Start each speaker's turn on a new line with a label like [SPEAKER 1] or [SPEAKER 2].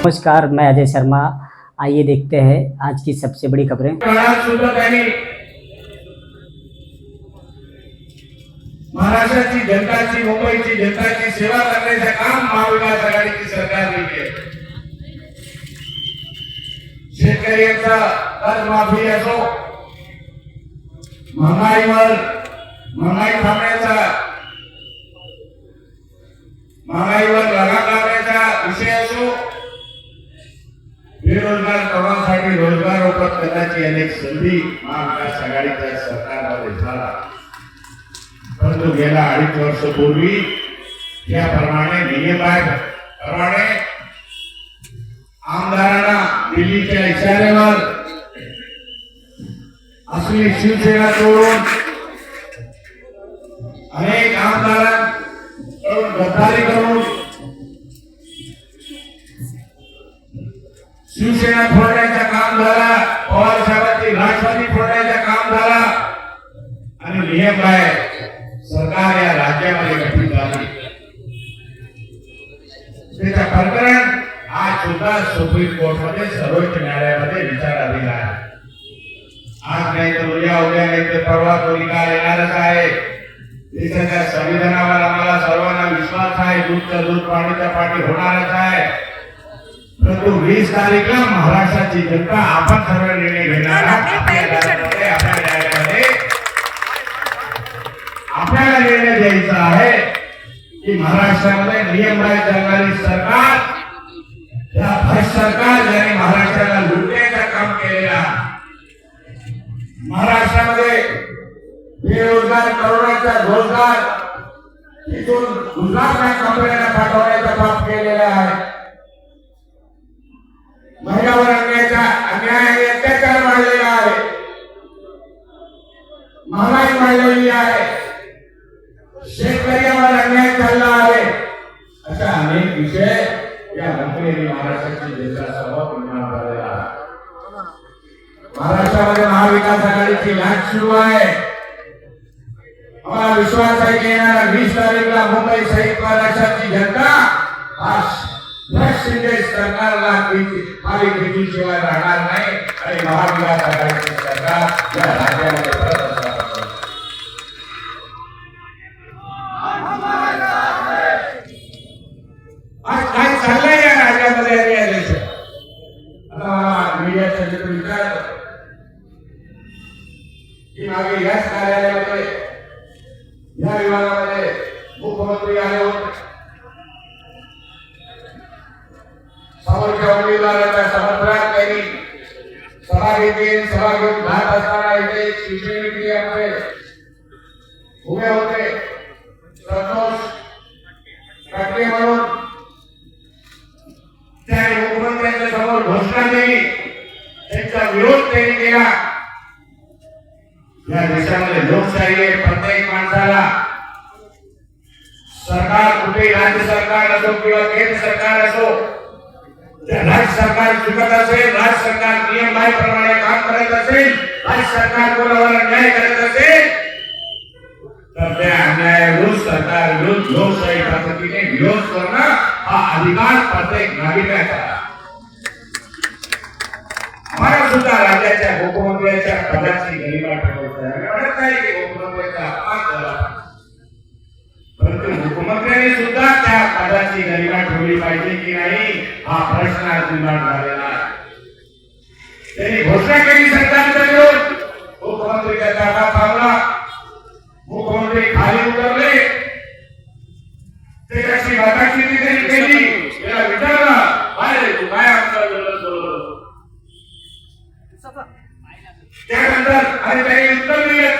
[SPEAKER 1] नमस्कार, मैं अजय शर्मा। आइए देखते हैं आज की सबसे बड़ी खबरें।
[SPEAKER 2] महाराष्ट्राची जनताची, मुंबईची जनताची सेवा करण्याचे काम महाविकास आघाडीची सरकार करते। शेतकऱ्यांचा कर्जमाफी असो, महागाई महागाईवर लढा करण्याचा विषय असो, बेरोजगार तरुणांसाठी रोजगार उपलब्ध करण्याची अनेक संधी महाविकास आघाडीच्या सरकारमध्ये झाला। परंतु गेल्या 2.5 वर्षापूर्वी याप्रमाणे नियमाप्रमाणे आमदारांना दिल्लीच्या इशाऱ्यावर असली शिवसेना तोडून अनेक आमदारांकडून गद्दारी करून शिवसेना फोडण्याचं काम झाला, पवार साहेबांची राष्ट्रवादी फोडण्याचं काम झाला आणि नियमबाह्य सरकार या राज्यामध्ये गठीत झाली। त्याचं प्रकरण आज सुद्धा सुप्रीम कोर्टमध्ये, सर्वोच्च न्यायालयामध्ये विचाराधीन आहे। आज नाही तर उद्या नाही तर परवा तो निकाल येणारच आहे। देशाच्या संविधानावर आम्हाला सर्वांना विश्वास आहे, दूधचं दूध पाणीच्या पाणी होणारच आहे। परंतु 20 तारीखला महाराष्ट्राची जनता आपण सर्व निर्णय घेणार आहोत। आपल्याला निर्णय द्यायचा आहे की महाराष्ट्रामध्ये नियमबाह्य चालणारी सरकार, या भ्रष्ट सरकार ज्याने महाराष्ट्राला लुटण्याचं काम केलेलं आहे, महाराष्ट्रामध्ये बेरोजगार तरुणांचा रोजगार तिथून गुजरातच्या कंपन्यांना पाठवण्याचं काम केलेलं आहे, महिलांवर अन्याय आणि अत्याचार वाढलेला आहे, महागाई वाढलेली आहे, शेतकऱ्यांवर अन्याय चालला आहे, अशा अनेक विषय या मंत्र्यांनी महाराष्ट्राची जनतासमोर निर्माण झालेला आहे। महाराष्ट्रामध्ये महाविकास आघाडीची लाट सुरू आहे। आम्हाला विश्वास आहे की येणाऱ्या 20 तारीखला मुंबई सहित महाराष्ट्राची जनता शिंदे सरकारला खाली खेचीशिवाय राहणार नाही आणि महाविकास आघाडीची सरकार या राज्यामध्ये परत असणार आहे। आज काय चाललंय या राज्यामध्ये आणि या देशात? आता मीडियाच्या जिथं विचारलं की मागे याच कार्यालयामध्ये, या विभागामध्ये मुख्यमंत्री आले होते, समोरच्या उमेदवाराच्या समर्थनात त्यांनी सभा घेतली। सभा घेऊन जात असताना इथे शिवसेनेचे आमचे उभे होते, संतोष काकडे म्हणून, त्याने मुख्यमंत्र्यांच्या समोर घोषणा दिली, त्यांचा विरोध त्यांनी केला। या देशामध्ये लोकशाही आहे, प्रत्येक माणसाला सरकार, कुठे राज्य सरकार असो किंवा केंद्र सरकार असो, राज्य सरकार चुकत असेल, राज्य सरकार नियमाप्रमाणे काम करत असेल, राज्य सरकार कोणावर अन्याय करत असेल तर त्या अन्यायाविरुद्ध, सरकार विरुद्ध लोकशाही पद्धतीने विरोध करणं हा अधिकार प्रत्येक नागरिकाचा आहे। आम्हाला सुद्धा राज्याच्या मुख्यमंत्र्यांच्या पदाची गरिमा ठेवायची आहे। म्हणत नाही की मुख्यमंत्र्यांचा अपमान झाला, परंतु मुख्यमंत्र्यांनी सुद्धा त्या पदाची गरिमा ठेवली पाहिजे की नाही हा प्रश्न आज निर्माण झालेला आहे। त्यांनी घोषणा केली सरकारचा विरोध, मुख्यमंत्रीचा ताबा थांबला, मुख्यमंत्री खाली उतरले, त्याच्याशी वाटाघाटी त्यांनी केली, त्याला विचारलं अरे तू काय आमचा विरोध बोलतो, त्यानंतर आणि त्यांनी उत्तर दिलं,